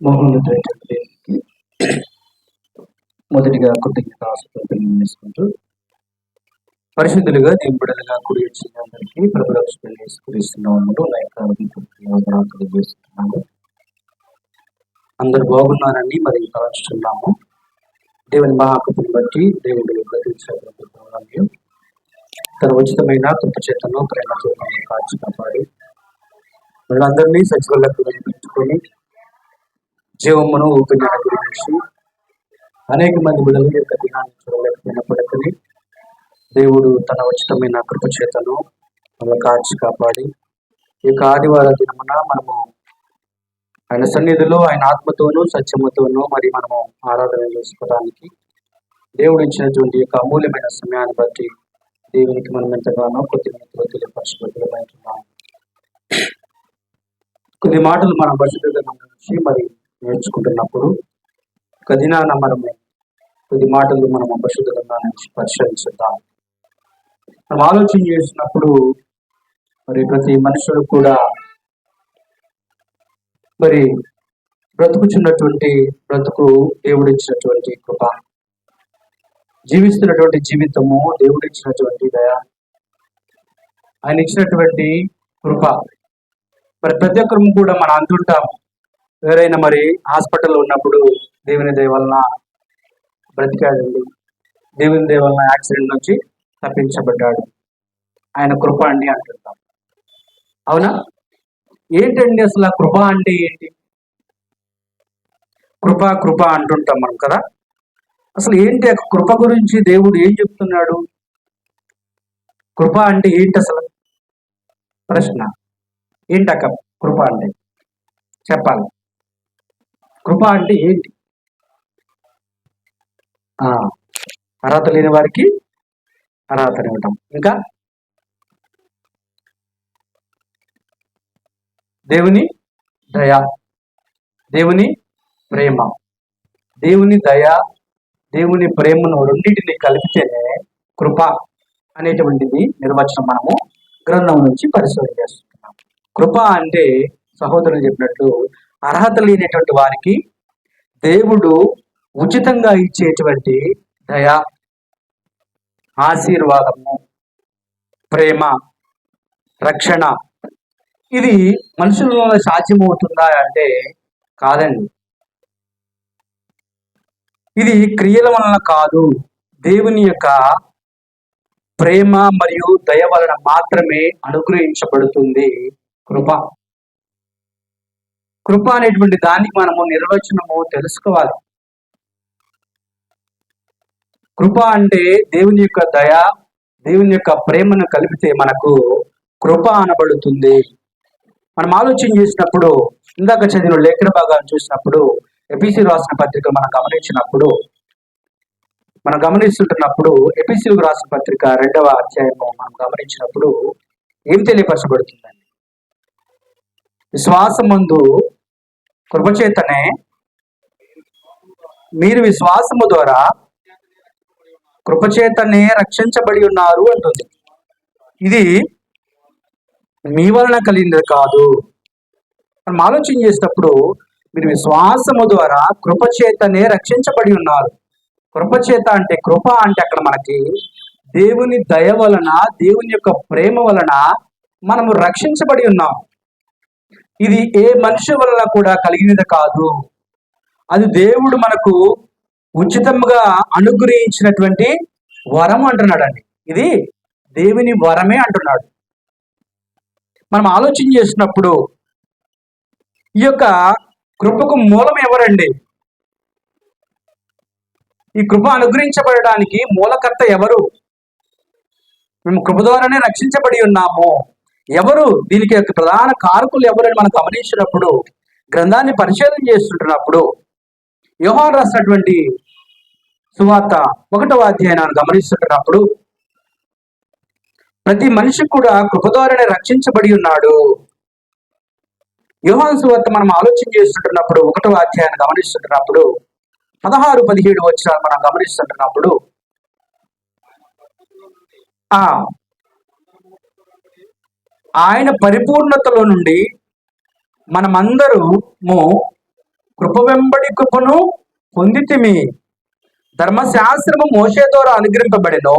మహోన్నతమైనటువంటి దేవునికి మొదటిగా కృతజ్ఞతాస్తుతులు తెలియజేసుకుంటూ పరిశుద్ధులుగా దేవుని బిడ్డలుగా కూడి వచ్చిన అందరికీ ప్రభు రక్షణ యేసుక్రీస్తునామములో నా యొక్క వందనాలు తెలియజేస్తున్నాను. అందరు బాగున్నారని మరి తలచుతున్నాము. దేవుని మహాకృపను బట్టి దేవుడు గ్రహించినటువంటి తన ఉచితమైన కృప చేతను ప్రేమ చేతను కాచి కాపాడి వీళ్ళందరినీ సచివాలకు పెంచుకొని జీవమును ఊపిన గురించి అనేక మంది బిడ్డల యొక్క దినాన్ని చూడలేకపోయినప్పటికీ దేవుడు తన ఉచితమైన కృప చేతను వాళ్ళ కాచి కాపాడి ఈ యొక్క ఆదివార దినమున మనము ఆయన సన్నిధిలో ఆయన ఆత్మతోనూ సత్యముతోనూ మరి మనము ఆరాధన చేసుకోవడానికి దేవుడు ఇచ్చినటువంటి యొక్క అమూల్యమైన సమయాన్ని బట్టి దేవునికి మనం ఎంతగానో కృతజ్ఞతలు తెలియపరచుకుంటున్నాము. కొద్ది మాటలు మనం పరిశుద్ధ నుంచి మరి నేర్చుకుంటున్నప్పుడు ఒక దినాన మనము కొద్ది మాటలు మనం పరిశుద్ధంగా నుంచి పరిశీలించుద్దాం. మనం ఆలోచన చేసినప్పుడు మరి ప్రతి మనుషులు కూడా మరి బ్రతుకుచున్నటువంటి బ్రతుకు దేవుడిచ్చినటువంటి కృప, జీవిస్తున్నటువంటి జీవితము దేవుడిచ్చినటువంటి దయ, ఆయన ఇచ్చినటువంటి కృప. మరి ప్రతి ఒక్కరు కూడా మనం అంటుంటాం, ఎవరైనా మరి హాస్పిటల్లో ఉన్నప్పుడు దేవుని దయ వలన బ్రతికాడండి, దేవుని దయ వలన యాక్సిడెంట్ నుంచి తప్పించబడ్డాడు, ఆయన కృప అండి అంటుంటాం. అవునా? ఏంటండి అసలు ఆ కృప అంటే ఏంటి? కృప కృప అంటుంటాం మనం కదా. అసలు ఏంటి ఆ కృప గురించి దేవుడు ఏం చెప్తున్నాడు? కృప అంటే ఏంటి అసలు? ప్రశ్న ఏంటక్క కృప అంటే? చెప్పాలి. కృప అంటే ఏంటి? అర్హత లేని వారికి అర్హత ఇవ్వటం, ఇంకా దేవుని దయ, దేవుని ప్రేమ. దేవుని దయ, దేవుని ప్రేమను రెండింటిని కలిపితేనే కృప అనేటువంటిది నిర్వచనం మనము గ్రంథం నుంచి పరిశోధన చేస్తున్నాం. కృప అంటే సహోదరులు చెప్పినట్లు అర్హత లేనటువంటి వారికి దేవుడు ఉచితంగా ఇచ్చేటువంటి దయ, ఆశీర్వాదము, ప్రేమ, రక్షణ. ఇది మనుషుల సాధ్యమవుతుందా అంటే కాదండి. ఇది క్రియల వలన కాదు, దేవుని యొక్క ప్రేమ మరియు దయ వలన మాత్రమే అనుగ్రహించబడుతుంది కృప. కృప అనేటువంటి దానికి మనము నిర్వచనము తెలుసుకోవాలి. కృప అంటే దేవుని యొక్క దయ, దేవుని యొక్క ప్రేమను కలిపితే మనకు కృప అనబడుతుంది. మనం ఆలోచన చేసినప్పుడు, ఇందాక చదివిన లేఖన భాగాన్ని చూసినప్పుడు, ఎపిసి రాసిన పత్రిక మనం గమనిస్తుంటున్నప్పుడు ఎపిసిలకు రాసిన పత్రిక 2వ అధ్యాయము మనం గమనించినప్పుడు ఏం తెలియపరచబడుతుందండి? విశ్వాసమందు కృపచేతనే మీరు విశ్వాసము ద్వారా కృపచేతనే రక్షించబడి ఉన్నారు అంటుంది. ఇది మీ వలన కలిగినది కాదు. మనం ఆలోచన చేసినప్పుడు మీరు విశ్వాసము ద్వారా కృపచేతనే రక్షించబడి ఉన్నారు. కృపచేత అంటే, కృప అంటే అక్కడ మనకి దేవుని దయ వలన, దేవుని యొక్క ప్రేమ వలన మనము రక్షించబడి ఉన్నాం. ఇది ఏ మనిషి వలన కూడా కలిగినది కాదు, అది దేవుడు మనకు ఉచితంగా అనుగ్రహించినటువంటి వరం అంటున్నాడండి. ఇది దేవుని వరమే అంటున్నాడు. మనం ఆలోచన చేసినప్పుడు ఈ యొక్క కృపకు మూలం ఎవరండి? ఈ కృప అనుగ్రహించబడడానికి మూలకర్త ఎవరు? మేము కృప ద్వారానే రక్షించబడి ఉన్నాము. ఎవరు దీనికి ప్రధాన కారకులు ఎవరని మనం గమనించినప్పుడు, గ్రంథాన్ని పరిశీలన చేస్తుంటున్నప్పుడు, యోహాను రాసినటువంటి సువార్త 1వ అధ్యాయాన్ని గమనిస్తుంటున్నప్పుడు, ప్రతి మనిషి కూడా కృప ద్వారానే రక్షించబడి ఉన్నాడు. యోహాను సువార్త మనం ఆలోచన చేస్తుంటున్నప్పుడు 1వ అధ్యాయాన్ని గమనిస్తుంటున్నప్పుడు 16-17 వచనాలు మనం గమనిస్తుంటున్నప్పుడు, ఆయన పరిపూర్ణతలో నుండి మనమందరము కృప వెంబడి కృపను పొందితిమి. ధర్మశాస్త్రము మోషే ద్వారా అనుగ్రహింపబడెను,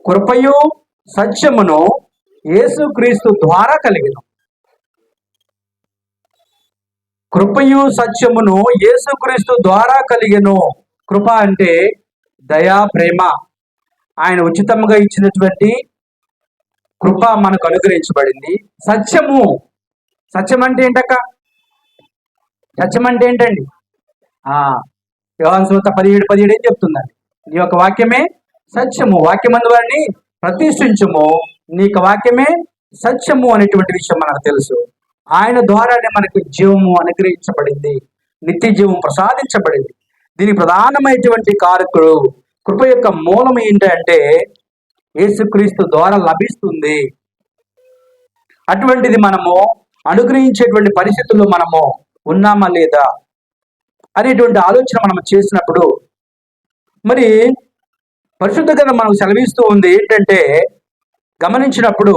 కృపయు సత్యమును యేసుక్రీస్తు ద్వారా కలిగెను. కృపయు సత్యమును యేసుక్రీస్తు ద్వారా కలిగెను. కృప అంటే దయా, ప్రేమ. ఆయన ఉచితంగా ఇచ్చినటువంటి కృప మనకు అనుగ్రహించబడింది. సత్యము, సత్యం అంటే ఏంటక్క? సత్యం అంటే ఏంటండి? యోహాను సువార్త 17:17 ఏం చెప్తుందండి? నీ యొక్క వాక్యమే సత్యము, వాక్యమందు వారిని ప్రతిష్ఠించుము, నీకు వాక్యమే సత్యము అనేటువంటి విషయం మనకు తెలుసు. ఆయన ద్వారానే మనకు జీవము అనుగ్రహించబడింది, నిత్య జీవం ప్రసాదించబడింది. దీనికి ప్రధానమైనటువంటి కారకుడు, కృప యొక్క మూలం ఏంటంటే యేసుక్రీస్తు ద్వారా లభిస్తుంది. అటువంటిది మనము అనుగ్రహించేటువంటి పరిస్థితుల్లో మనము ఉన్నామా లేదా అనేటువంటి ఆలోచన మనం చేసినప్పుడు, మరి పరిశుద్ధ గ్రంథం మనకు సెలవిస్తూ ఉంది ఏంటంటే, గమనించినప్పుడు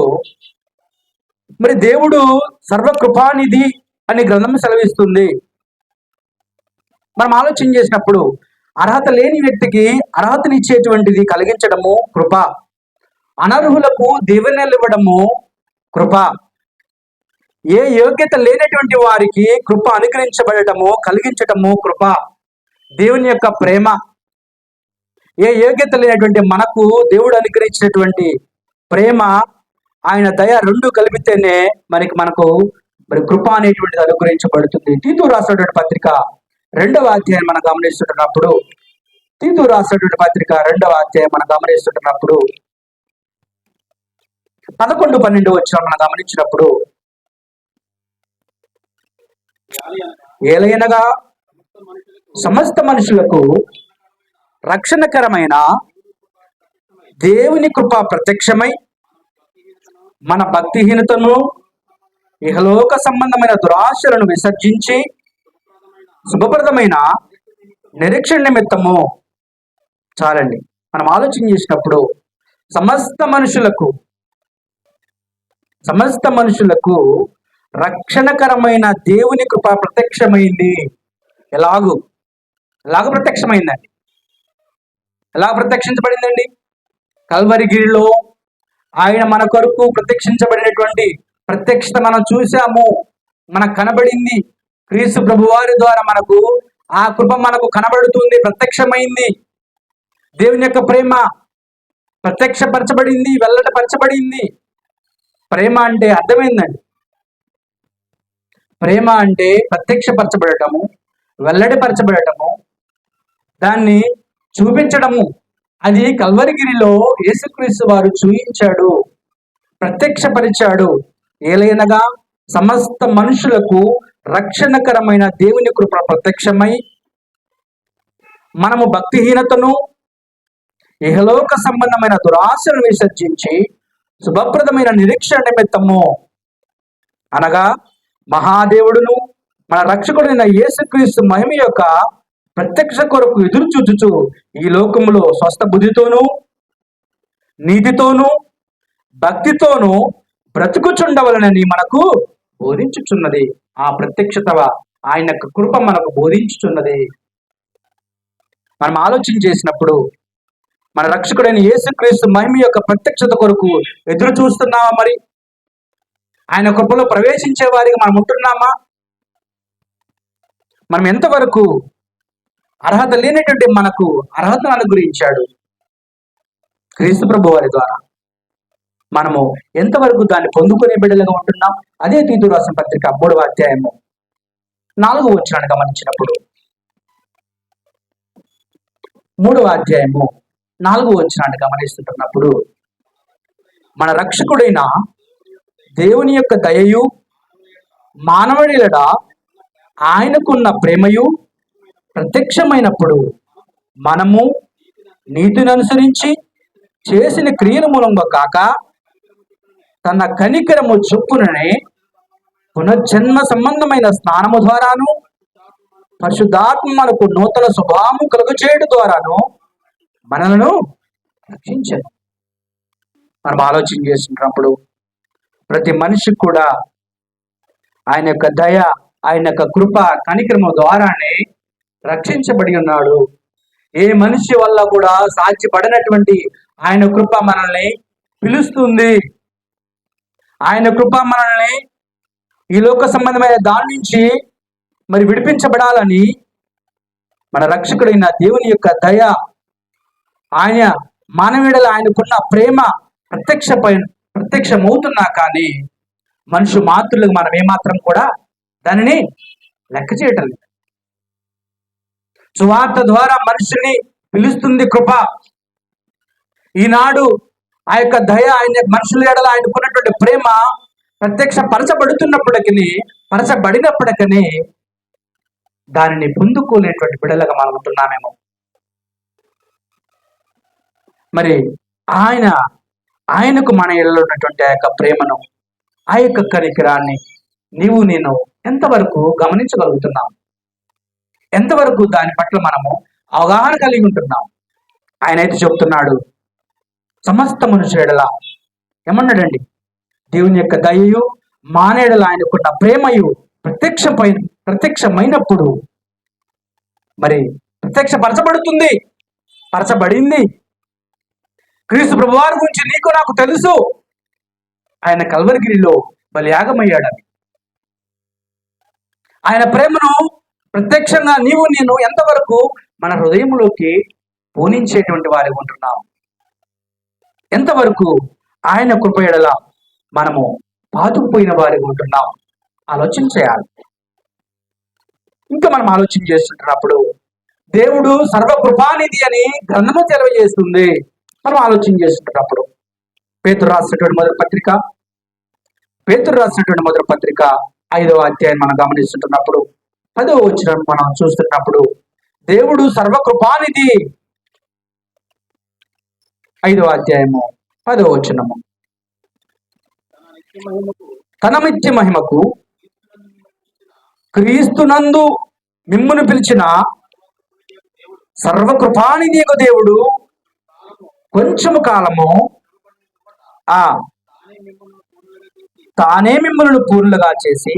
మరి దేవుడు సర్వకృపానిధి అని గ్రంథం సెలవిస్తుంది. మనం ఆలోచన చేసినప్పుడు అర్హత లేని వ్యక్తికి అర్హతనిచ్చేటువంటిది కలిగించడము కృప, అనర్హులకు దీవెనలు ఇవ్వడము కృప, ఏ యోగ్యత లేనటువంటి వారికి కృప అనుగ్రహించబడటము, కలిగించటము కృప, దేవుని యొక్క ప్రేమ. ఏ యోగ్యత లేనటువంటి మనకు దేవుడు అనుగ్రహించినటువంటి ప్రేమ, ఆయన దయ రెండు కలిపితేనే మనకు మరి కృప అనేటువంటిది అనుగ్రహించబడుతుంది. తీతు రాసినటువంటి పత్రిక 2వ అధ్యాయం మనం గమనిస్తుంటున్నప్పుడు, తీతు రాసినటువంటి పత్రిక 2వ అధ్యాయం మనం గమనిస్తుంటున్నప్పుడు 11-12 వచ్చిన మనం గమనించినప్పుడు, ఏలైనగా సమస్త మనుషులకు రక్షణకరమైన దేవుని కృప ప్రత్యక్షమై మన భక్తిహీనతను, ఇహలోక సంబంధమైన దురాశలను విసర్జించి శుభప్రదమైన నిరీక్షణ నిమిత్తము. చాలండి, మనం ఆలోచన చేసినప్పుడు సమస్త మనుషులకు రక్షణకరమైన దేవుని కృప ప్రత్యక్షమైంది. ఎలాగూ ప్రత్యక్షమైందండి? ఎలా ప్రత్యక్షించబడిందండి? కల్వరిగిరిలో ఆయన మన కొరకు ప్రత్యక్షించబడినటువంటి ప్రత్యక్షత మనం చూసాము, మనకు కనబడింది. క్రీస్తు ప్రభువారి ద్వారా మనకు ఆ కృప మనకు కనబడుతుంది, ప్రత్యక్షమైంది. దేవుని యొక్క ప్రేమ ప్రత్యక్షపరచబడింది, వెల్లడిపరచబడింది. ప్రేమ అంటే అర్థమైందండి. ప్రేమ అంటే ప్రత్యక్షపరచబడటము, వెల్లడిపరచబడటము, దాన్ని చూపించడము. అది కల్వరిగిరిలో యేసుక్రీస్తు వారు చూయించాడు, ప్రత్యక్షపరిచాడు. ఏలైనగా సమస్త మనుషులకు రక్షణకరమైన దేవుని కృప ప్రత్యక్షమై మనము భక్తిహీనతను, ఇహలోక సంబంధమైన దురాశను విసర్జించి శుభప్రదమైన నిరీక్షణ నిమిత్తము, అనగా మహాదేవుడును మన రక్షకుడైన యేసుక్రీస్తు మహిమ యొక్క ప్రత్యక్ష కొరకు ఎదురు చూచుచు ఈ లోకములో స్వస్థ బుద్ధితోనూ నీతితోనూ భక్తితోనూ బ్రతుకుచుండవలనని మనకు బోధించుచున్నది. ఆ ప్రత్యక్షత ఆయన యొక్క కృప మనకు బోధించుచున్నది. మనం ఆలోచన చేసినప్పుడు మన రక్షకుడైన యేసుక్రీస్తు మహిమ యొక్క ప్రత్యక్షత కొరకు ఎదురు చూస్తున్నామా? మరి ఆయన కృపలో ప్రవేశించే వారికి మనం ఉంటున్నామా? మనం ఎంతవరకు అర్హత లేనటువంటి మనకు అర్హతను అనుగ్రహించాడు క్రీస్తు ప్రభు వారి ద్వారా. మనము ఎంతవరకు దాన్ని పొందుకునే బిడ్డలుగా ఉంటున్నాం? అదే తీతు రాసిన పత్రిక 3వ అధ్యాయము 4వ వచనాన్ని గమనించినప్పుడు, 3వ అధ్యాయము 4వ వచనాన్ని గమనిస్తుంటున్నప్పుడు, మన రక్షకుడైన దేవుని యొక్క దయయు మానవుడి ఎడల ఆయనకున్న ప్రేమయు ప్రత్యక్షమైనప్పుడు మనము నీతిని అనుసరించి చేసిన క్రియల మూలంగా కాక తన కనికరము చొప్పుననే పునర్జన్మ సంబంధమైన స్నానము ద్వారాను పరిశుద్ధాత్మ మనకు నూతన స్వభావము కలుగచేయడం ద్వారాను మనలను రక్షించాను. మనం ఆలోచన చేసినప్పుడు ప్రతి మనిషికి కూడా ఆయన యొక్క దయ, ఆయన యొక్క కృప కనికరము ద్వారానే రక్షించబడి ఉన్నాడు. ఏ మనిషి వల్ల కూడా సాధ్యపడినటువంటి ఆయన కృప మనల్ని పిలుస్తుంది. ఆయన కృప మనల్ని ఈ లోక సంబంధమైన దాని నుంచి మరి విడిపించబడాలని మన రక్షకుడైన దేవుని యొక్క దయ, ఆయన మానవుడిలో ఆయనకున్న ప్రేమ ప్రత్యక్షమవుతున్నా కానీ మనుషు మాతృలకు మనం ఏమాత్రం కూడా దానిని లెక్క చేయటం లేదు. సువార్త ద్వారా మనుషుల్ని పిలుస్తుంది కృప. ఈనాడు ఆ యొక్క దయ, ఆయన మనుషుల ఎడల ఆయనకున్నటువంటి ప్రేమ పరచబడినప్పటికీ దానిని పొందుకోలేటువంటి బిడ్డలుగా మనం ఉంటున్నామేమో. మరి ఆయనకు మన ఇళ్ళలో ఉన్నటువంటి ఆ యొక్క ప్రేమను, ఆ యొక్క కనికరాన్ని నేను ఎంతవరకు గమనించగలుగుతున్నాం? ఎంతవరకు దాని పట్ల మనము అవగాహన కలిగి ఉంటున్నాం? ఆయన అయితే చెప్తున్నాడు, సమస్త మనుషుల ఏమన్నాడండి? దేవుని యొక్క దయయు మానేడల ఆయనకున్న ప్రేమయు ప్రత్యక్షమైనప్పుడు మరి పరచబడింది. క్రీస్తు ప్రభువారి గురించి నీకు నాకు తెలుసు. ఆయన కల్వరిగిరిలో బలియాగమయ్యాడని. ఆయన ప్రేమను ప్రత్యక్షంగా నేను ఎంతవరకు మన హృదయంలోకి పోనించేటువంటి వారి ఉంటున్నాం? ఎంతవరకు ఆయన కృపయడల మనము పాతుకుపోయిన వారికి ఉంటున్నాం? ఆలోచన చేయాలి. ఇంకా మనం ఆలోచన చేస్తుంటున్నప్పుడు దేవుడు సర్వకృపానిధి అని గ్రంథము తెలియజేస్తుంది. మనం ఆలోచన చేస్తుంటున్నప్పుడు పేతురు రాసినటువంటి మొదటి పత్రిక 5వ అధ్యాయం మనం గమనిస్తుంటున్నప్పుడు 10వ వచనం మనం చూస్తున్నప్పుడు దేవుడు సర్వకృపానిధి. 5వ అధ్యాయము 10వ వచనము, తన నిత్య మహిమకు క్రీస్తునందు మిమ్మును పిలిచిన సర్వకృపానిధి దేవుడు కొంచెము కాలము తానే మిమ్మల్ని పూర్ణులుగా చేసి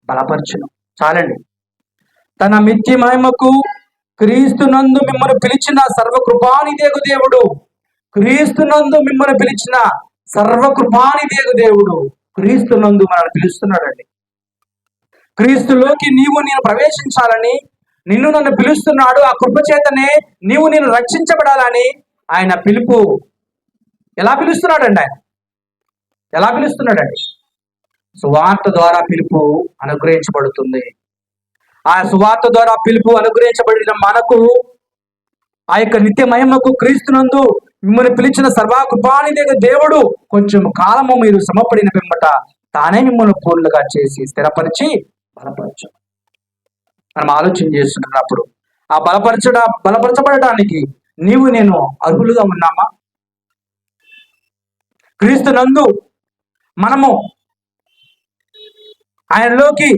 బలపరచును. చాలండి. తన నిత్య మహిమకు క్రీస్తునందు మిమ్మల్ని పిలిచిన సర్వకృపానిధి దేవుడు, క్రీస్తునందు మిమ్మల్ని పిలిచిన సర్వకృపానిధి దేవుడు క్రీస్తునందు మనల్ని పిలుస్తున్నాడండి. క్రీస్తులోకి నేను ప్రవేశించాలని నన్ను పిలుస్తున్నాడు. ఆ కృప చేతనే నేను రక్షించబడాలని ఆయన పిలుపు. ఎలా పిలుస్తున్నాడండి? సువార్త ద్వారా పిలుపు అనుగ్రహించబడుతుంది. ఆ సువార్త ద్వారా పిలుపు అనుగ్రహించబడిన మనకు ఆ యొక్క నిత్య మహిమకు క్రీస్తునందు మిమ్మల్ని పిలిచిన సర్వకృపానిధి దేవుడు కొంచెం కాలము మీరు శ్రమపడిన పిమ్మట తానే మిమ్మల్ని పూర్ణులుగా చేసి స్థిరపరిచి బలపరచు. మనం ఆలోచన చేస్తున్నప్పుడు ఆ బలపరచబడటానికి నేను అర్హులుగా ఉన్నామా? క్రీస్తునందు మనము ఆయనలోకి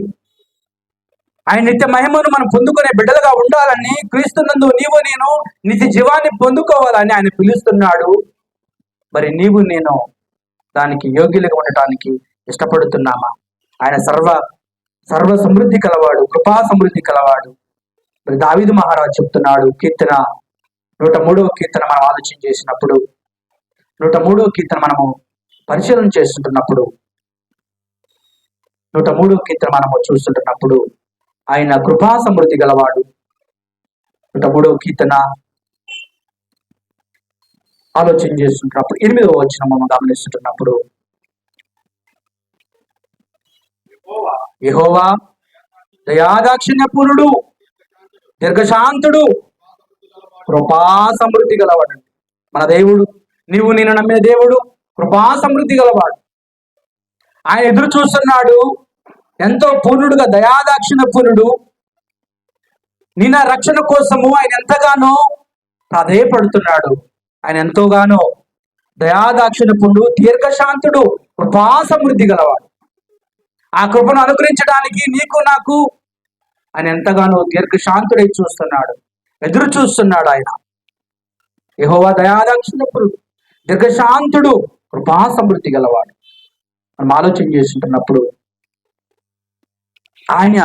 ఆయన నిత్య మహిమను మనం పొందుకునే బిడ్డలుగా ఉండాలని, క్రీస్తునందు నేను నిత్య జీవాన్ని పొందుకోవాలని ఆయన పిలుస్తున్నాడు. మరి నేను దానికి యోగ్యులుగా ఉండటానికి ఇష్టపడుతున్నామా? ఆయన సర్వ సమృద్ధి కలవాడు, కృపా సమృద్ధి కలవాడు. మరి దావీదు మహారాజు చెప్తున్నాడు, కీర్తన 103వ కీర్తన మనం ఆలోచన చేసినప్పుడు, 103వ కీర్తన మనము పరిశీలన చేస్తుంటున్నప్పుడు, 103వ కీర్తన మనము చూస్తుంటున్నప్పుడు ఆయన కృపా సమృద్ధి గలవాడు. 103వ కీర్తన ఆలోచన చేస్తుంటున్నప్పుడు 8వ వచనం మనం గమనిస్తుంటున్నప్పుడు, యెహోవా దయాదాక్షిణ్యపూర్ణుడు, దీర్ఘశాంతుడు, కృపా సమృద్ధి గలవాడు. మన దేవుడు, నేను నమ్మిన దేవుడు కృపా సమృద్ధి గలవాడు. ఆయన ఎదురు చూస్తున్నాడు, ఎంతో పూర్ణుడుగా, దయాదాక్షిణ్య పూర్ణుడు. నా రక్షణ కోసము ఆయన ఎంతగానో ప్రాధేయపడుతున్నాడు. ఆయన ఎంతోగానో దయాదాక్షిణ్య పూర్ణుడు, దీర్ఘశాంతుడు, కృపా సమృద్ధి గలవాడు. ఆ కృపను అనుగ్రహించడానికి నాకు ఆయన ఎంతగానో దీర్ఘశాంతుడై చూస్తున్నాడు, ఎదురు చూస్తున్నాడు. ఆయన యెహోవా దయాదాక్షిణ్య పూర్ణుడు, దీర్ఘశాంతుడు, కృపా సమృద్ధి గలవాడు. మనం ఆలోచన చేస్తుంటున్నప్పుడు ఆయన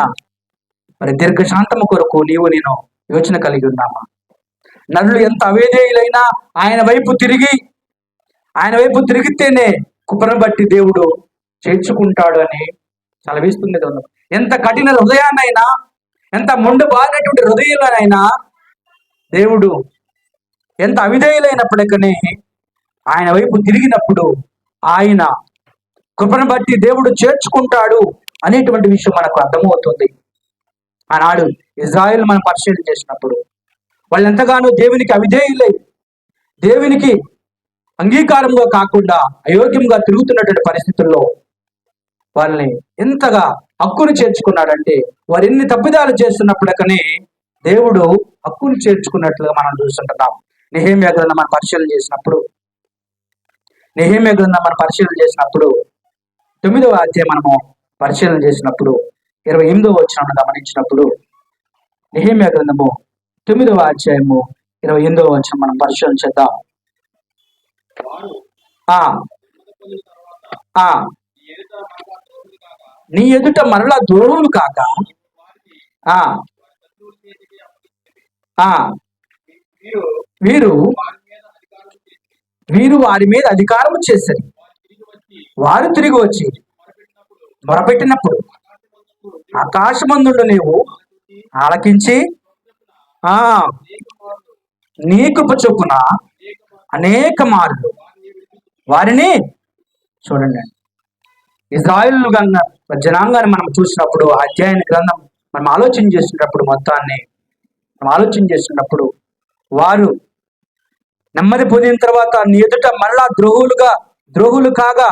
మరి దీర్ఘశాంతము కొరకు నీవు నేను యోచన కలిగి ఉన్నామా? నరులు ఎంత అవేదేయులైనా ఆయన వైపు తిరిగితేనే కుప్పను బట్టి దేవుడు చేర్చుకుంటాడు అని సెలవిస్తుంది. ఎంత కఠిన హృదయాన్నైనా, ఎంత మొండు బారినటువంటి హృదయాలనైనా దేవుడు ఎంత అవిధేయులైనప్పటికీ ఆయన వైపు తిరిగినప్పుడు ఆయన కృపను బట్టి దేవుడు చేర్చుకుంటాడు అనేటువంటి విషయం మనకు అర్థమవుతుంది. ఆనాడు ఇజ్రాయెల్ మనం పరిశీలన చేసినప్పుడు వాళ్ళు ఎంతగానో దేవునికి అవిధేయులై, దేవునికి అంగీకారంగా కాకుండా అయోగ్యంగా తిరుగుతున్నటువంటి పరిస్థితుల్లో వాళ్ళని ఎంతగా హక్కును చేర్చుకున్నాడంటే, వారు ఎన్ని తప్పిదాలు చేస్తున్నప్పటికీ దేవుడు హక్కును చేర్చుకున్నట్లుగా మనం చూస్తుంటున్నాం. నెహెమ్యా గ్రంథం మనం పరిశీలన చేసినప్పుడు 9వ అధ్యాయం మనము పరిశీలన చేసినప్పుడు 28వ వచనాన్ని గమనించినప్పుడు, నెహెమ్యా గ్రంథము 9వ అధ్యాయము 28వ వచనం మనం పరిశీలన చేద్దాం. నీ ఎదుట మరలా ద్రోహులు కాక వీరు వారి మీద అధికారం చేశారు. వారు తిరిగి వచ్చి మొరపెట్టినప్పుడు ఆకాశమందుండు నీవు ఆలకించి నీ కృప చొప్పున అనేక మార్లు వారిని చూడండి. ఇజ్రాయిల్ జనాంగాన్ని మనం చూసినప్పుడు, అధ్యాయ గ్రంథం మనం ఆలోచన చేసినప్పుడు, మొత్తాన్ని మనం ఆలోచన చేసినప్పుడు వారు నెమ్మది పొందిన తర్వాత నీ ఎదుట మరలా ద్రోహులు కాగా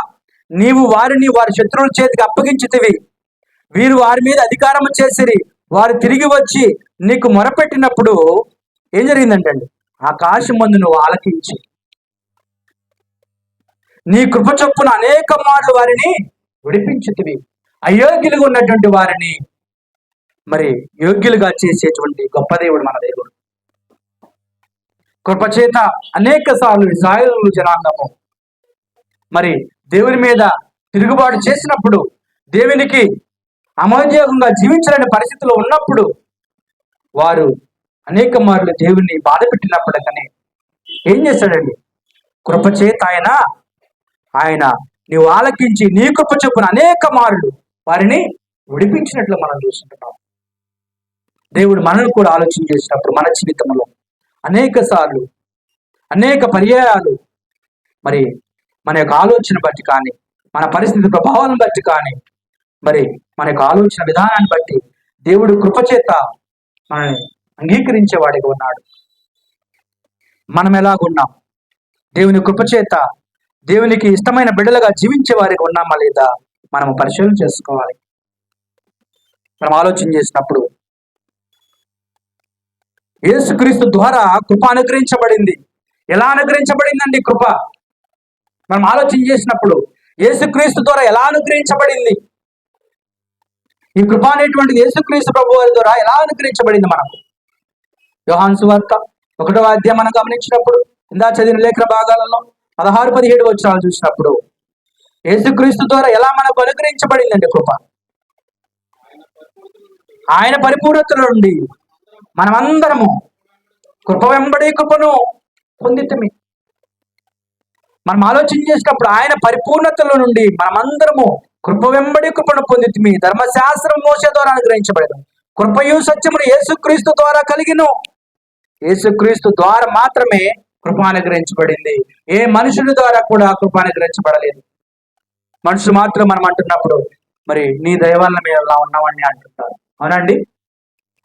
నీవు వారిని వారి శత్రువుల చేతికి అప్పగించితివి. వీరు వారి మీద అధికారం చేసిరి. వారు తిరిగి వచ్చి నీకు మొరపెట్టినప్పుడు ఏం జరిగిందంటే, ఆకాశం మందు నువ్వు ఆలకించి నీ కృప చొప్పున అనేక మార్లు వారిని విడిపించితివి. అయోగ్యులుగా ఉన్నటువంటి వారిని మరి యోగ్యులుగా చేసేటువంటి గొప్ప దేవుడు మన దేవుడు. కృపచేత అనేక సార్లు ఇశ్రాయేలు జనాంగము మరి దేవుని మీద తిరుగుబాటు చేసినప్పుడు, దేవునికి అమోద్యోగంగా జీవించలేని పరిస్థితిలో ఉన్నప్పుడు వారు అనేక మార్లు దేవుని బాధ పెట్టినప్పటికీ ఏం చేశాడండి? కృపచేత ఆయన నీవు ఆలకించి నీ కృప చొప్పున అనేక మార్లు వారిని విడిపించినట్లు మనం చూస్తుంటున్నాం. దేవుడు మనల్ని కూడా ఆలోచన చేసినప్పుడు మన జీవితంలో అనేక సార్లు అనేక పర్యాయాలు మరి మన యొక్క ఆలోచన బట్టి కానీ, మన పరిస్థితి ప్రభావాలను బట్టి కానీ, మరి మన యొక్క ఆలోచన విధానాన్ని బట్టి దేవుడు కృపచేత మనల్ని అంగీకరించే వాడిగా ఉన్నాడు. మనం ఎలాగున్నాం? దేవుని కృపచేత దేవునికి ఇష్టమైన బిడ్డలుగా జీవించే వారికి ఉన్నామా లేదా మనం పరిశీలన చేసుకోవాలి. మనం ఆలోచన చేసినప్పుడు యేసుక్రీస్తు ద్వారా కృప అనుగ్రహించబడింది. ఎలా అనుగ్రహించబడిందండి కృప? మనం ఆలోచన చేసినప్పుడు యేసుక్రీస్తు ద్వారా ఎలా అనుగ్రహించబడింది ఈ కృప అనేటువంటిది? యేసుక్రీస్తు ప్రభు వారి ద్వారా ఎలా అనుగ్రహించబడింది మనకు? యోహాను సువార్త 1వ అధ్యాయం మనం గమనించినప్పుడు, ఇందా చదివిన లేఖన భాగాలలో 16-17 వచనాలు చూసినప్పుడు యేసుక్రీస్తు ద్వారా ఎలా మనకు అనుగ్రహించబడిందండి కృప? ఆయన పరిపూర్ణతల నుండి మనమందరము కృప వెంబడి కృపను పొందితమి. మనం ఆలోచన చేసినప్పుడు ఆయన పరిపూర్ణతల నుండి మనమందరము కృప వెంబడి కృపను పొందితమి. ధర్మశాస్త్రం మోసే ద్వారా అనుగ్రహించబడదు. కృపయు సత్యమును యేసుక్రీస్తు ద్వారా కలిగిను. యేసుక్రీస్తు ద్వారా మాత్రమే కృప అనుగ్రహించబడింది. ఏ మనుషుల ద్వారా కూడా కృప అనుగ్రహించబడలేదు. మనుషులు మాత్రం మనం అంటున్నప్పుడు మరి నీ దయ వల్ల మేము ఎలా ఉన్నామని అంటుంటారు. అవునండి,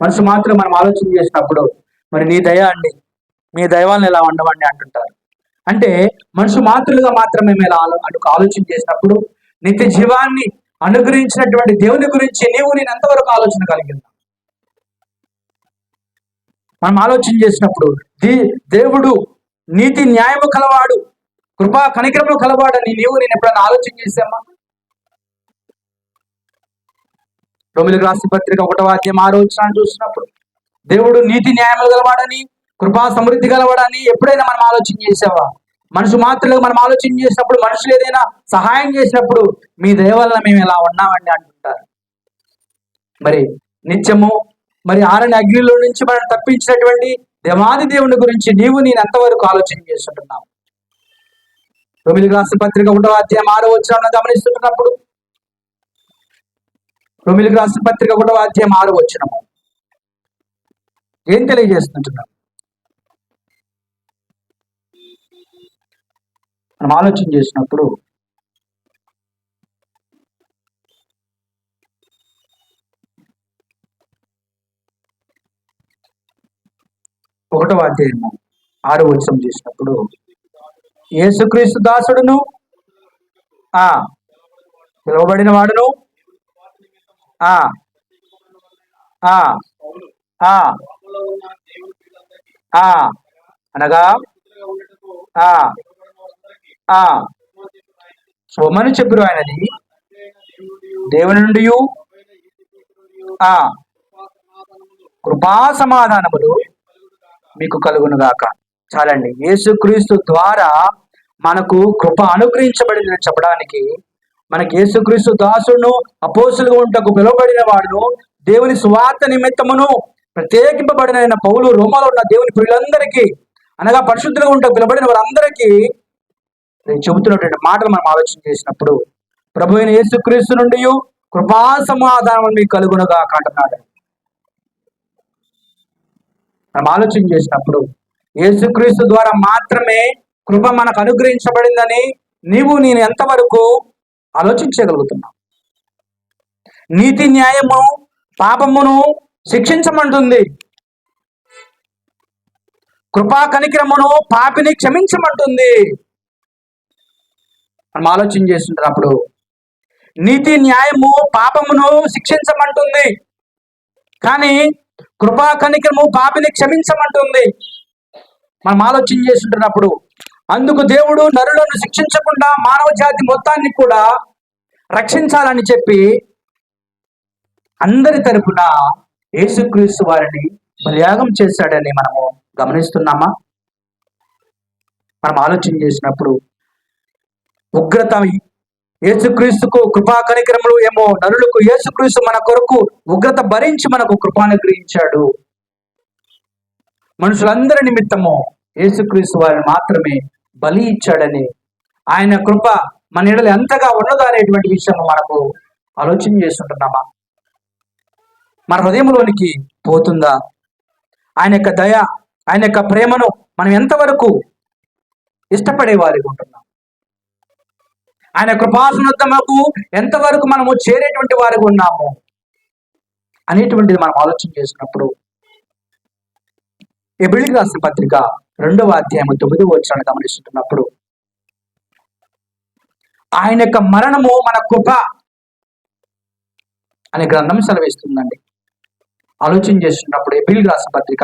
మనుషులు మాత్రం మనం ఆలోచన చేసినప్పుడు మరి నీ దయ అండి, మీ దయ వల్ల ఎలా ఉండవండి అంటుంటారు. అంటే మనుషు మాతృలుగా మాత్రమే మేము ఆలోచన చేసినప్పుడు నిత్య జీవాన్ని అనుగ్రహించినటువంటి దేవుని గురించి నేను ఎంతవరకు ఆలోచన కలిగిందా? మనం ఆలోచన చేసినప్పుడు దేవుడు నీతి న్యాయము కలవాడు, కృపా కనికరము కలవాడని నేను ఎప్పుడైనా ఆలోచన చేశామా? రోమీయులకు రాసిన పత్రిక 1వ అధ్యాయం 6వ వచనాన్ని చూసినప్పుడు దేవుడు నీతి న్యాయములు గలవాడని, కృపా సమృద్ధి గలవాడని ఎప్పుడైనా మనం ఆలోచన చేసావా? మనుషు మాత్రలుగా మనం ఆలోచన చేసినప్పుడు, మనుషులు ఏదైనా సహాయం చేసినప్పుడు మీ దయ వల్ల మేము ఎలా ఉన్నామండి అంటుంటారు. మరి నిత్యము మరి ఆరని అగ్నిలో నుంచి మనం తప్పించినటువంటి దేవాది దేవుని గురించి నీవు నేను ఎంతవరకు ఆలోచన చేస్తుంటున్నావు? రోమీయులకు రాసిన పత్రిక 1వ అధ్యాయం 6వ వచనాన్ని గమనిస్తున్నప్పుడు, రోమీయులకు రాసిన పత్రిక 1వ అధ్యాయం 6వ వచనము ఏం తెలియజేస్తుంటున్నాం? మనం ఆలోచన చేసినప్పుడు 1వ అధ్యాయము 6వ వచనం చేసినప్పుడు, యేసుక్రీస్తు దాసుడును పిలువబడిన వాడును అనగా సోమని చెప్పురు ఆయనది దేవుని నుండి కృపా సమాధానములు మీకు కలుగునుగాక. చాలండి. యేసుక్రీస్తు ద్వారా మనకు కృప అనుగ్రహించబడిందని చెప్పడానికి, మనకి యేసుక్రీస్తు దాసుడును అపోస్తులుగా ఉంటకు పిలువబడిన వాడును దేవుని సువార్త నిమిత్తమును ప్రత్యేకింపబడిన పౌలు రోమాలో ఉన్న దేవుని ప్రియులందరికీ, అనగా పరిశుద్ధులుగా ఉంటకు పిలువబడిన వారందరికీ నేను చెబుతున్నటువంటి మాటలు మనం ఆలోచన చేసినప్పుడు, ప్రభు అయిన యేసుక్రీస్తు నుండి కృపా సమాధానం మీకు కలుగునుగాక అంటున్నాడు. మనం ఆలోచన చేసినప్పుడు యేసుక్రీస్తు ద్వారా మాత్రమే కృప మనకు అనుగ్రహించబడిందని నీవు నేను ఎంతవరకు ఆలోచించగలుగుతున్నావు? నీతి న్యాయము పాపమును శిక్షించమంటుంది, కృపా కనికరమును పాపిని క్షమించమంటుంది. మనం ఆలోచన చేస్తుంటున్నప్పుడు నీతి న్యాయము పాపమును శిక్షించమంటుంది, కానీ కృపా కనికరము పాపిని క్షమించమంటుంది. మనం ఆలోచన చేస్తుంటున్నప్పుడు అందుకు దేవుడు నరులను శిక్షించకుండా మానవ జాతి మొత్తాన్ని కూడా రక్షించాలని చెప్పి అందరి తరపున యేసుక్రీస్తు వారిని బలియాగం చేశాడని మనము గమనిస్తున్నామా? మనం ఆలోచన చేసినప్పుడు ఉగ్రత యేసుక్రీస్తుకు కృపా కనికరములు ఏమో నరులకు, యేసుక్రీస్తు మన కొరకు ఉగ్రత భరించి మనకు కృపానుగ్రహించాడు. మనుషులందరి నిమిత్తము యేసుక్రీస్తు వారిని మాత్రమే బలి ఇచ్చాడని, ఆయన కృప మన ఎడల ఎంతగా ఉన్నదా అనేటువంటి విషయం మనకు ఆలోచన చేస్తుంటున్నామా? మన హృదయంలోనికి పోతుందా? ఆయన యొక్క దయ, ఆయన యొక్క ప్రేమను మనం ఎంతవరకు ఇష్టపడే వారికి ఉంటున్నాం? ఆయన కృపాసనత్వముకు ఎంతవరకు మనము చేరేటువంటి వారికి ఉన్నాము అనేటువంటిది మనం ఆలోచన చేసినప్పుడు, హెబ్రీయులకు రాసిన పత్రిక 2వ అధ్యాయం 9వ వచనాన్ని గమనిస్తున్నప్పుడు, ఆయన యొక్క మరణము మన కృప అనే గ్రంథం సెలవిస్తుందండి. ఆలోచన చేస్తున్నప్పుడు హెబ్రీయులకు రాసిన పత్రిక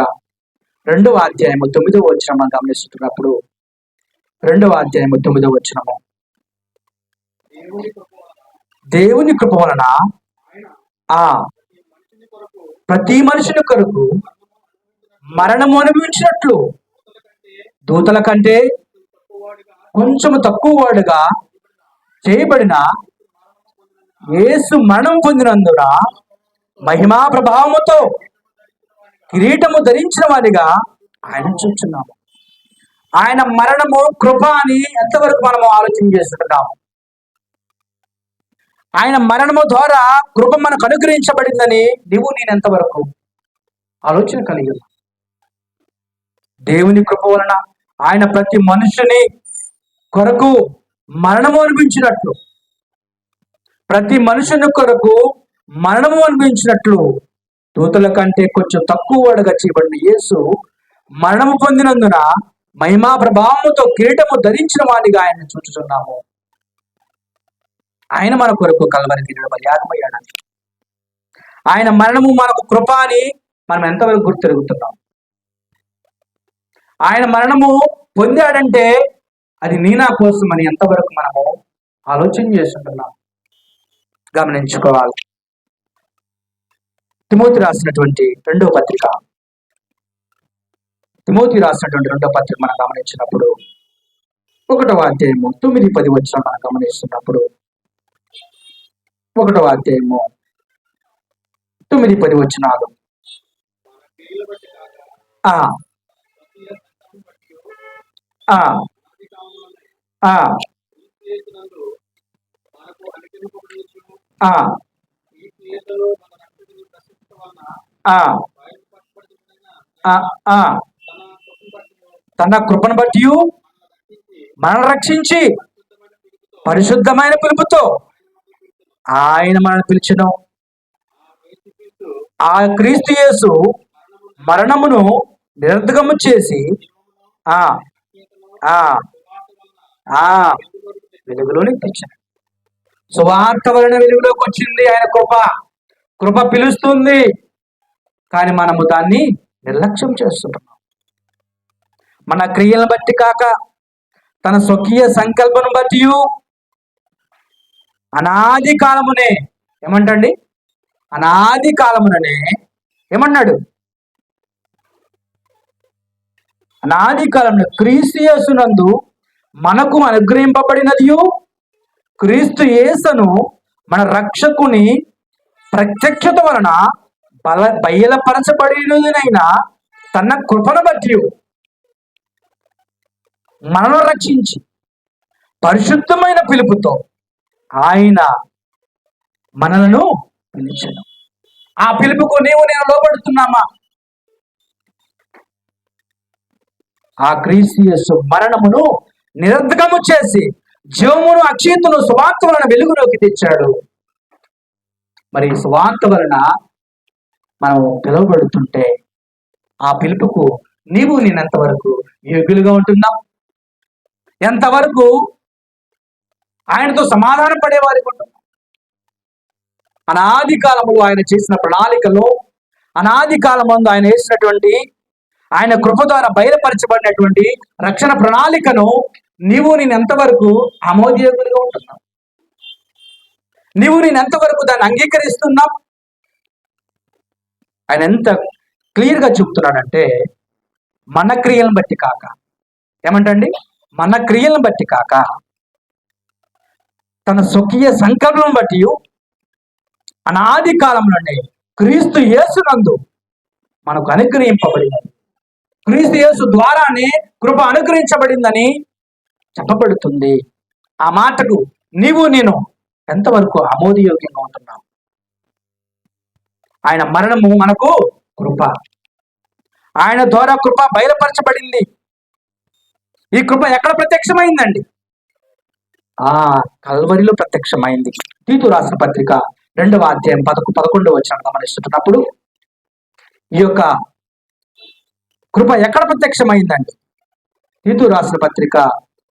2వ అధ్యాయం 9వ వచనం మనం గమనిస్తున్నప్పుడు, 2వ అధ్యాయం 9వ వచనము, దేవుని కృప వలన ప్రతి మనుషుని కొరకు మరణము అనుభవించినట్లు దూతల కంటే కొంచెం తక్కువ వాడుగా చేయబడిన యేసు మరణం పొందినందున మహిమా ప్రభావముతో కిరీటము ధరించిన వారిగా ఆయన చూస్తున్నాము. ఆయన మరణము కృప అని ఎంతవరకు మనము ఆలోచన చేస్తున్నాము? ఆయన మరణము ద్వారా కృప మనకు అనుగ్రహించబడిందని నీవు నేను ఎంతవరకు ఆలోచన కలిగి ఉన్నా? దేవుని కృప వలన ఆయన ప్రతి మనుషుని కొరకు మరణము అనిపించినట్లు, ప్రతి మనుషుని కొరకు మరణము అనిపించినట్లు దూతల కంటే కొంచెం తక్కువ వాడుగా చేయబడిన యేసు మరణము పొందినందున మహిమా ప్రభావముతో కిరీటము ధరించిన వాడిగా ఆయన చూస్తున్నాము. ఆయన మన కొరకు కల్వరికి యాగమయ్యాడని, ఆయన మరణము మనకు కృప అని మనం ఎంతవరకు గుర్తెరుగుతున్నాం? ఆయన మరణము పొందాడంటే అది నీనా కోసం అని ఎంతవరకు మనము ఆలోచన చేస్తుంటున్నాం? గమనించుకోవాలి. తిమోతి రాసినటువంటి రెండవ పత్రిక మనం గమనించినప్పుడు 1వ అధ్యాయము 9-10 వచనం మనం గమనిస్తున్నప్పుడు, 1వ అధ్యాయము 9-10 వచనాలు. ఆ ఆ ఆ ఆ ఆ ఆ ఆ తన కృపను బట్టి మనల్ని రక్షించి పరిశుద్ధమైన పిలుపుతో ఆయన మనల్ని పిలిచెను. ఆ క్రీస్తు యేసు మరణమును నిరర్ధకము చేసి ఆ ఆ ఆ వెలుగులోనికి తెచ్చాడు. సువార్త వలన వెలుగులోకి వచ్చింది ఆయన కృప. కృప పిలుస్తుంది, కానీ మనము దాన్ని నిర్లక్ష్యం చేస్తున్నాం. మన క్రియలను బట్టి కాక తన స్వకీయ సంకల్పం బట్టి అనాది కాలమునే ఏమంటండి, అనాది కాలముననే ఏమన్నాడు, అనాది కాలంలో క్రీస్తు యేసునందు మనకు అనుగ్రహింపబడినదియు క్రీస్తు యేసును మన రక్షకుని ప్రత్యక్షత వలన బయలుపరచబడినదైన తన కృపను బట్టి మనను రక్షించి పరిశుద్ధమైన పిలుపుతో ఆయన మనలను పిలిచెను. ఆ పిలుపుకు నీవు నేను లోబడుతున్నామా? ఆ క్రీస్తు యేసు మరణమును నిరర్ధకము చేసి జీవమును అక్షయతను సువార్త వలన వెలుగులోకి తెచ్చాడు. మరి సువార్త వలన మనం పిలువబడుతుంటే ఆ పిలుపుకు నీవు నేనెంతవరకు యోగ్యులుగా ఉంటున్నాం? ఎంతవరకు ఆయనతో సమాధానం పడేవారికి ఉంటున్నాం? అనాది కాలములో ఆయన చేసిన ప్రణాళికలో, అనాది కాలమందు ఆయన వేసినటువంటి ఆయన కృప ద్వారా బయలుపరచబడినటువంటి రక్షణ ప్రణాళికను నీవు నేను ఎంతవరకు ఆమోదయోగ్యులుగా ఉంటున్నావు? నీవు నేను ఎంతవరకు దాన్ని అంగీకరిస్తున్నావు? ఆయన ఎంత క్లియర్గా చెప్తున్నాడంటే, మన క్రియలను బట్టి కాక, ఏమంటండి, మన క్రియలను బట్టి కాక తన స్వకీయ సంకల్పం బట్టి అనాది కాలంలోనే క్రీస్తు యేసునందు మనకు అనుగ్రహింపబడినది. క్రీస్తు యేసు ద్వారానే కృప అనుగ్రహించబడిందని చెప్పబడుతుంది. ఆ మాటకు నీవు నేను ఎంతవరకు ఆమోదయోగ్యంగా ఉంటున్నావు? ఆయన మరణము మనకు కృప, ఆయన ద్వారా కృప బయలుపరచబడింది. ఈ కృప ఎక్కడ ప్రత్యక్షమైందండి? కల్వరిలో ప్రత్యక్షమైంది. తీతు రాసిన పత్రిక 2వ అధ్యాయం 11 వచనం గమనిస్తున్నప్పుడు ఈ యొక్క కృప ఎక్కడ ప్రత్యక్షమైందండి? తీతు రాసిన పత్రిక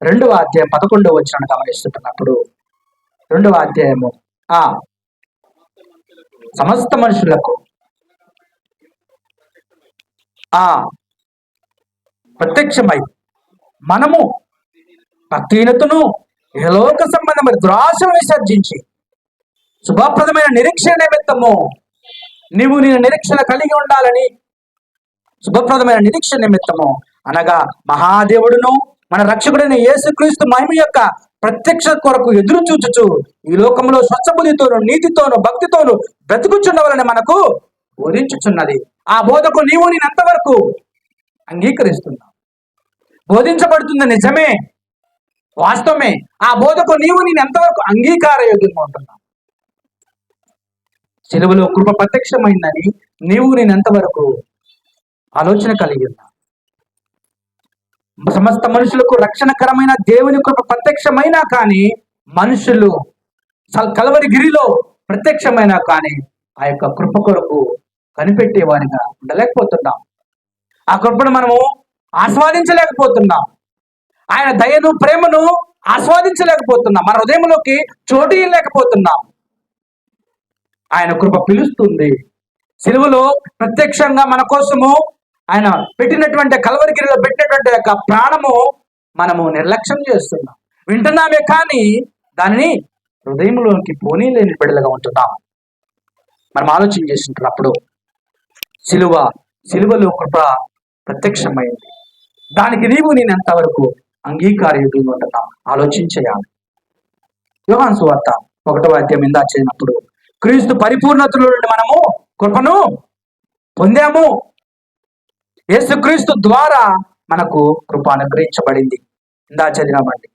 2వ అధ్యాయం 11 వచనం గమనిస్తున్నప్పుడు 2వ అధ్యాయము సమస్త మనుషులకు ప్రత్యక్షమై మనము భక్తిహీనతను లోక సంబంధమైన దురాశను విసర్జించి శుభప్రదమైన నిరీక్షణ నిమిత్తము నీవు నేను నిరీక్షణ కలిగి ఉండాలని, శుభప్రదమైన నిరీక్షణ నిమిత్తము అనగా మహాదేవుడును మన రక్షకుడైన యేసుక్రీస్తు మహిమ యొక్క ప్రత్యక్ష కొరకు ఎదురు చూచుచు ఈ లోకంలో స్వచ్ఛబుద్ధితోను నీతితోను భక్తితోను బ్రతుకుచున్నవాలని మనకు బోధించుచున్నది. ఆ బోధకు నీవు నేను ఎంతవరకు అంగీకరిస్తున్నావు? బోధించబడుతుంది నిజమే, వాస్తవమే. ఆ బోధకు నీవు నేను ఎంతవరకు అంగీకార యోగ్యంగా ఉంటున్నావు? సిలువలో కృప ప్రత్యక్షమైందని నీవు నేను ఎంతవరకు ఆలోచన కలిగి ఉన్నా? సమస్త మనుషులకు రక్షణకరమైన దేవుని కృప ప్రత్యక్షమైనా కానీ మనుషులు కల్వరి గిరిలో ప్రత్యక్షమైనా కానీ ఆ యొక్క కృప కొరకు కనిపెట్టేవారిగా ఉండలేకపోతున్నాం. ఆ కృపను మనము ఆస్వాదించలేకపోతున్నాం. ఆయన దయను ప్రేమను ఆస్వాదించలేకపోతున్నాం. మన హృదయంలోకి చోటు లేకపోతున్నాం. ఆయన కృప పిలుస్తుంది. సిలువలో ప్రత్యక్షంగా మన కోసము ఆయన పెట్టినటువంటి కల్వరిగిరిలో పెట్టినటువంటి యొక్క ప్రాణము మనము నిర్లక్ష్యం చేస్తున్నాం. వింటున్నామే కానీ దానిని హృదయంలోకి పోనీలేని బిడ్డలుగా ఉంటున్నాం. మనం ఆలోచన చేసినప్పుడు సిలువలో కృప ప్రత్యక్షమైంది. దానికి నీవు నేను ఎంతవరకు అంగీకారయోగ్యంగా ఉంటున్నాం ఆలోచించేయాలి. యోహాను సువార్త 1వ అధ్యాయం చదివినప్పుడు క్రీస్తు పరిపూర్ణతలో నుండి మనము కృపను పొందాము. యేసుక్రీస్తు ద్వారా మనకు కృప అనుగ్రహించబడింది. ఇందా చదివామండి.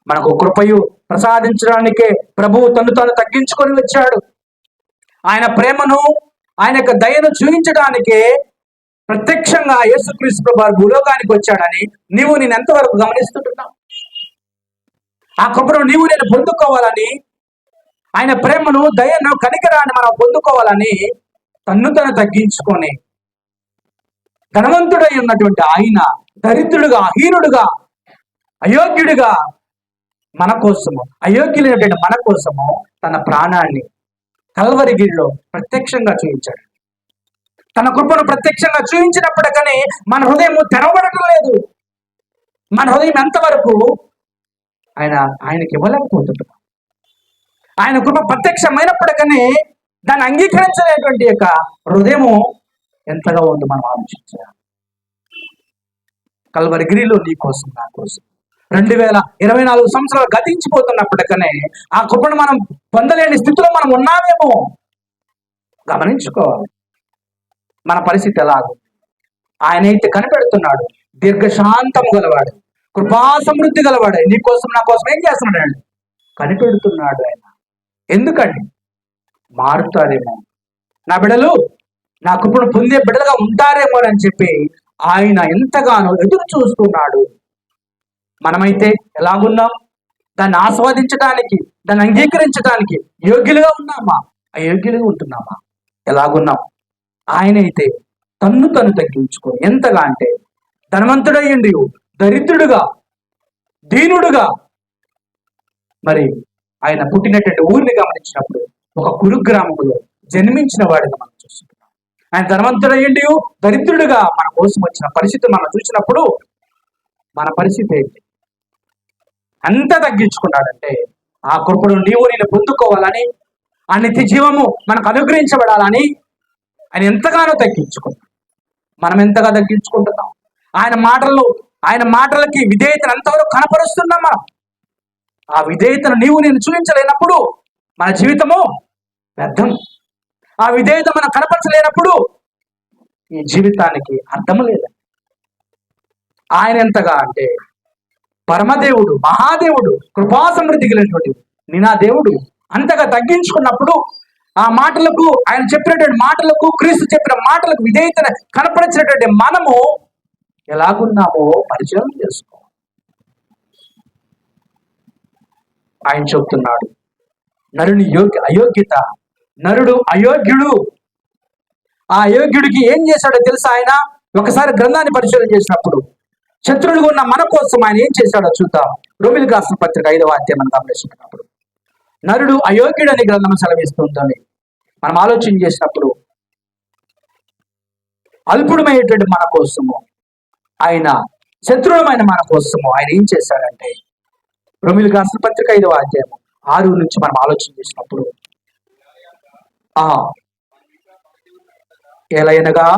మనకు కృపయు ప్రసాదించడానికే ప్రభువు తను తాను తగ్గించుకొని వచ్చాడు. ఆయన ప్రేమను, ఆయన యొక్క దయను చూపించడానికే ప్రత్యక్షంగా యేసుక్రీస్తు ప్రభు భూలోకానికి వచ్చాడని నేను ఎంతవరకు గమనిస్తుంటున్నావు? ఆ కృపను నేను పొందుకోవాలని, ఆయన ప్రేమను, దయను, కనికరాన్ని మనం పొందుకోవాలని తన్ను తను తగ్గించుకొని ధనవంతుడై ఉన్నటువంటి ఆయన దరిద్రుడుగా, హీనుడుగా, అయోగ్యుడిగా మన కోసము, అయోగ్యులైనటువంటి మన కోసము తన ప్రాణాన్ని కల్వరిగిరిలో ప్రత్యక్షంగా చూపించాడు. తన కృపను ప్రత్యక్షంగా చూపించినప్పటికీ మన హృదయం తెరవబడటం లేదు. మన హృదయం ఎంతవరకు ఆయనకి ఇవ్వలేకపోతుంటాం. ఆయన కృప ప్రత్యక్షమైనప్పటికీ దాన్ని అంగీకరించలేటువంటి యొక్క హృదయము ఎంతగా ఉంది మనం ఆలోచించాలి. కల్వరిగిరిలో నీ కోసం, నా కోసం 2024 సంవత్సరాలు గతించిపోతున్నప్పటికీ ఆ కృపను మనం పొందలేని స్థితిలో మనం ఉన్నామేమో గమనించుకోవాలి. మన పరిస్థితి ఎలాగో ఆయన అయితే కనిపెడుతున్నాడు. దీర్ఘశాంతము గలవాడు, కృపా సమృద్ధి గలవాడు. నీ కోసం, నా కోసం ఏం చేస్తున్నాడు? కనిపెడుతున్నాడు ఆయన. ఎందుకండి? మారుతారేమో, నా బిడ్డలు నా కృపను పొందే బిడ్డలుగా ఉంటారేమో అని చెప్పి ఆయన ఎంతగానో ఎదురు చూస్తున్నాడు. మనమైతే ఎలాగున్నాం? దాన్ని ఆస్వాదించడానికి, దాన్ని అంగీకరించడానికి యోగ్యులుగా ఉన్నామా, అయోగ్యులుగా ఉంటున్నామా? ఎలాగున్నాం? ఆయన అయితే తన్ను తను తగ్గించుకొని ఎంతగా అంటే ధనవంతుడయ్యండి దరిద్రుడుగా, దీనుడుగా, మరి ఆయన పుట్టినటువంటి ఊరిని గమనించినప్పుడు ఒక కురుగ్రామంలో జన్మించిన వాడిగా మనం చూస్తున్నాం. ఆయన ధనవంతుడయ్యండి దరిద్రుడుగా మన కోసం వచ్చిన పరిస్థితి మనం చూసినప్పుడు మన పరిస్థితి ఏంటి? అంత తగ్గించుకున్నాడంటే ఆ కృపను నేను పొందుకోవాలని, ఆ నిత్య జీవము మనకు అనుగ్రహించబడాలని ఆయన ఎంతగానో తగ్గించుకున్నాడు. మనం ఎంతగా తగ్గించుకుంటున్నాం? ఆయన మాటలకి విధేయతను ఎంతవరకు కనపరుస్తున్నాం మనం? ఆ విధేయతను నేను చూపించలేనప్పుడు మన జీవితము వ్యర్థం. ఆ విధేయత మనం కనపరచలేనప్పుడు ఈ జీవితానికి అర్థము లేదండి. ఆయన ఎంతగా అంటే పరమదేవుడు, మహాదేవుడు, కృపా సమృద్ధి కలిగినటువంటి నా దేవుడు అంతగా తగ్గించుకున్నప్పుడు ఆ మాటలకు, ఆయన చెప్పినటువంటి మాటలకు, క్రీస్తు చెప్పిన మాటలకు విధేయతను కనపరిచినటువంటి మనము ఎలాగున్నామో పరిచయం చేసుకోవాలి. ఆయన చెప్తున్నాడు, నరుని అయోగ్యత, నరుడు అయోగ్యుడు. ఆ అయోగ్యుడికి ఏం చేశాడో తెలుసా? ఆయన ఒకసారి గ్రంథాన్ని పరిశోధన చేసినప్పుడు శత్రువులుగా ఉన్న మన కోసం ఆయన ఏం చేశాడో చూద్దాం. రోమిలికి రాసిన పత్రిక 5వ అధ్యాయం మనం గమనించినప్పుడు నరుడు అయోగ్యుడని గ్రంథం సెలవిస్తుందని మనం ఆలోచన చేసినప్పుడు అల్పుడమైనటువంటి మన కోసము, ఆయన శత్రువులమైన మన కోసము ఆయన ఏం చేశాడంటే రోమిలికి రాసిన పత్రిక 5వ అధ్యాయం 6 నుంచి మనం ఆలోచన చేసినప్పుడు ఎలయనగా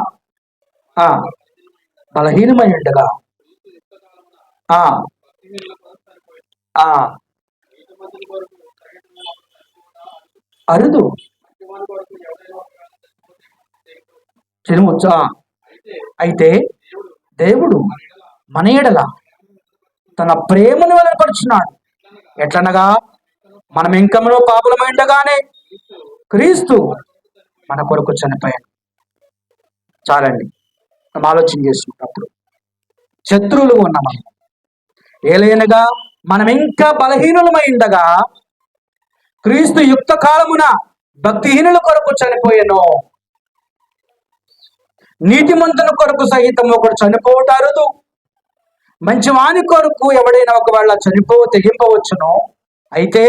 బలహీనమై ఉండగా అరుదు చెరువచ్చా. అయితే దేవుడు మన ఎడల తన ప్రేమను వెల్లడిపరుచున్నాడు. ఎట్లనగా మనం ఇంకములో పాపులమై ఉండగానే క్రీస్తు మన కొరకు చనిపోయాడు. చాలండి. మనం ఆలోచన చేసుకున్నప్పుడు శత్రువులు ఉన్న మనం ఏలైనగా మనం ఇంకా బలహీనులమై ఉండగా క్రీస్తు యుక్త కాలమున భక్తిహీనుల కొరకు చనిపోయాను. నీతిమంతుల కొరకు సహితం ఒకడు చనిపోతారు. మంచివాని కొరకు ఎవడైనా ఒకవేళ తెగింపవచ్చును. అయితే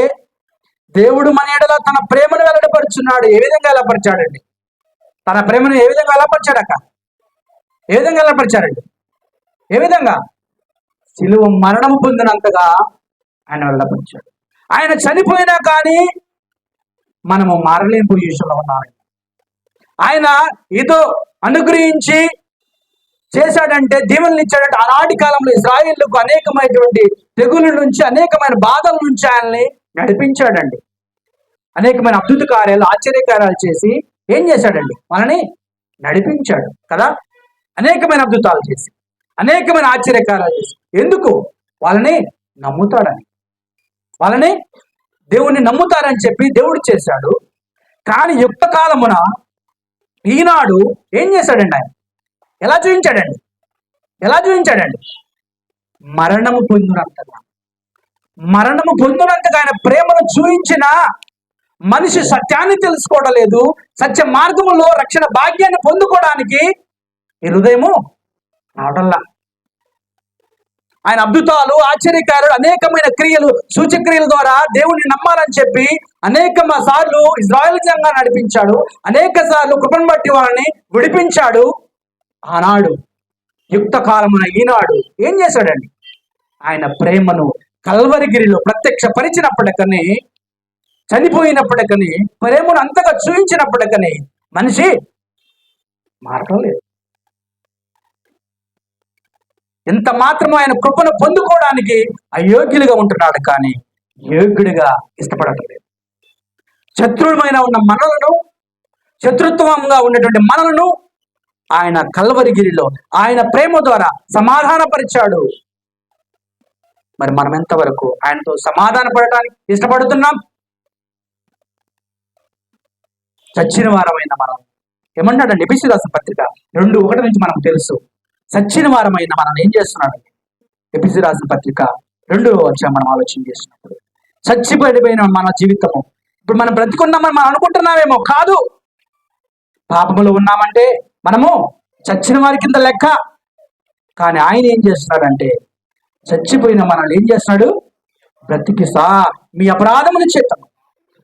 దేవుడు మన ఎడల తన ప్రేమను వెల్లడిపరుచున్నాడు. ఏ విధంగా వెల్లపరిచాడండి? తన ప్రేమను ఏ విధంగా వెల్లపరిచాడక? ఏ విధంగా వెల్లపరిచాడండి? ఏ విధంగా? శిలువ మరణం పొందినంతగా ఆయన వెల్లపరిచాడు. ఆయన చనిపోయినా కానీ మనము మారలేని పొజిషన్లో ఉన్నాము. ఆయన ఏదో అనుగ్రహించి చేశాడంటే, దీవెనలు ఇచ్చాడంటే, ఆనాటి కాలంలో ఇశ్రాయేలుకు అనేకమైనటువంటి తెగుల నుంచి, అనేకమైన బాధల నుంచి ఆయన్ని నడిపించాడండి. అనేకమైన అద్భుత కార్యాలు, ఆశ్చర్యకార్యాలు చేసి ఏం చేశాడండి? వాళ్ళని నడిపించాడు కదా, అనేకమైన అద్భుతాలు చేసి, అనేకమైన ఆశ్చర్యకారాలు చేసి. ఎందుకు? వాళ్ళని నమ్ముతాడని, వాళ్ళని దేవుణ్ణి నమ్ముతారని చెప్పి దేవుడు చేశాడు. కానీ యుక్త కాలమున ఈనాడు ఏం చేశాడండి? ఆయన ఎలా చూపించాడండి? మరణము పొందినంతగా ఆయన ప్రేమను చూపించిన మనిషి సత్యాన్ని తెలుసుకోవడం లేదు. సత్య మార్గములో రక్షణ భాగ్యాన్ని పొందుకోవడానికి ఈ హృదయము రావడంలా. ఆయన అద్భుతాలు, ఆశ్చర్యకారులు, అనేకమైన క్రియలు, సూచక్రియల ద్వారా దేవుణ్ణి నమ్మాలని చెప్పి అనేక సార్లు ఇజ్రాయెల్ జనాంగాన్ని నడిపించాడు. అనేక సార్లు కృపను బట్టి వాళ్ళని విడిపించాడు. ఆనాడు యుక్త కాలమున ఈనాడు ఏం చేశాడండి? ఆయన ప్రేమను కల్వరిగిరిలో ప్రత్యక్షపరిచినప్పటికని, చనిపోయినప్పటికని, ప్రేమను అంతగా చూపించినప్పటికని మనిషి మారటం లేదు. ఎంత మాత్రము ఆయన కృపను పొందుకోవడానికి అయోగ్యులుగా ఉంటున్నాడు, కానీ యోగ్యుడిగా ఇష్టపడటం లేదు. శత్రువులమైన ఉన్న మనలను, శత్రుత్వంగా ఉన్నటువంటి మనలను ఆయన కల్వరిగిరిలో ఆయన ప్రేమ ద్వారా సమాధానపరిచాడు. మరి మనం ఎంతవరకు ఆయనతో సమాధాన పడటానికి ఇష్టపడుతున్నాం? చచ్చిన వారమైన మనం ఏమన్నాడండి? ఎఫెసీయులకు రాసిన పత్రిక 2:1 నుంచి మనకు తెలుసు. చచ్చిన వారమైన మనం ఏం చేస్తున్నాడు? ఎఫెసీయులకు రాసిన పత్రిక 2వ మనం ఆలోచన చేసినప్పుడు, చచ్చిపోయిన మన జీవితము ఇప్పుడు మనం బ్రతికున్నామని మనం అనుకుంటున్నామేమో, కాదు. పాపములో ఉన్నామంటే మనము చచ్చిన వారి కింద లెక్క. కానీ ఆయన ఏం చేస్తున్నాడంటే, చచ్చిపోయిన మనల్ని ఏం చేస్తున్నాడు? బ్రతికిసా. మీ అపరాధముల చేతను,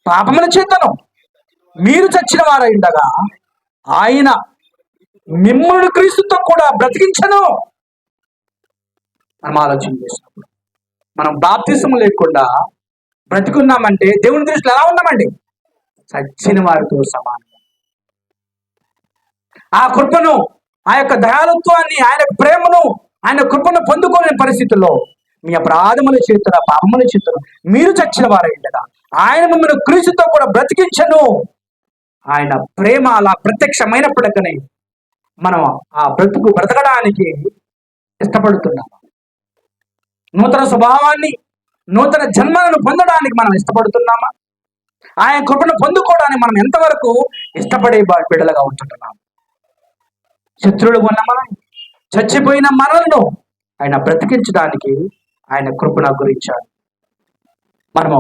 పాపముల చేతను మీరు చచ్చిన వారై ఉండగా ఆయన మిమ్మల్ని క్రీస్తుతో కూడా బ్రతికించను. మనం ఆలోచన చేసినప్పుడు, మనం బాప్తిసం లేకుండా బ్రతికున్నామంటే దేవుని దృష్టిలో ఎలా ఉన్నామండి? చచ్చిన వారితో సమానం. ఆ కృపను, ఆ యొక్క దయాళుత్వాన్ని, ఆయన ప్రేమను, ఆయన కృపను పొందుకోలేని పరిస్థితుల్లో మీ అపరాధముల చేతుల, పాపముల చేతుల మీరు చచ్చిన వారై ఉండగా ఆయన మిమ్మల్ని క్రీస్తుతో కూడా బ్రతికించను. ఆయన ప్రేమ అలా ప్రత్యక్షమైనప్పటికీ మనం ఆ బ్రతకడానికి ఇష్టపడుతున్నాము. నూతన స్వభావాన్ని, నూతన జన్మలను పొందడానికి మనం ఇష్టపడుతున్నామా? ఆయన కృపను పొందుకోవడానికి మనం ఎంతవరకు ఇష్టపడే బిడ్డలుగా ఉంటున్నాము? శత్రువులు ఉన్న మనం, చచ్చిపోయిన మనలను ఆయన బ్రతికించడానికి ఆయన కృపను గురించాడు. మనము